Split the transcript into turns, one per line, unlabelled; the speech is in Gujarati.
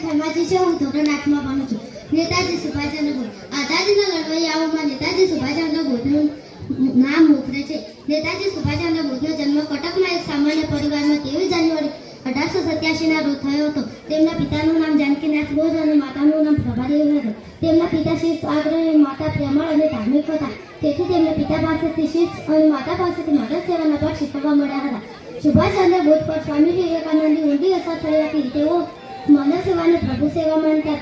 ધર્માજી છે. હું ધોરણ 8માં ભણું છું. નેતાજી સુભાષચંદ્ર બોઝ. આઝાદીના લડવૈયાઓમાં નેતાજી સુભાષચંદ્ર બોઝનું નામ મોખરે છે. નેતાજી સુભાષચંદ્ર બોઝનો જન્મ કટકના એક સામાન્ય પરિવારમાં 23 જાન્યુઆરી 1887ના રોજ થયો હતો. તેમના પિતાનું નામ જાનકીનાથ બોઝ અને માતાનું નામ પ્રભાદેવી હતું. તેમના પિતા શિસ્ત આગ્રહી, માતા પ્રેમળ અને ધાર્મિક હતા. તેથી તેમને પિતા પાસેથી શિસ્ત અને માતા પાસેથી માનવ સેવાના પાઠ શીખવા મળ્યા હતા. સુભાષચંદ્ર બોઝ પર સ્વામી વિવેકાનંદની ઊંડી અસર થઈ હતી. તેઓ માનવ સેવાને પ્રભુ સેવા માનતા હતા.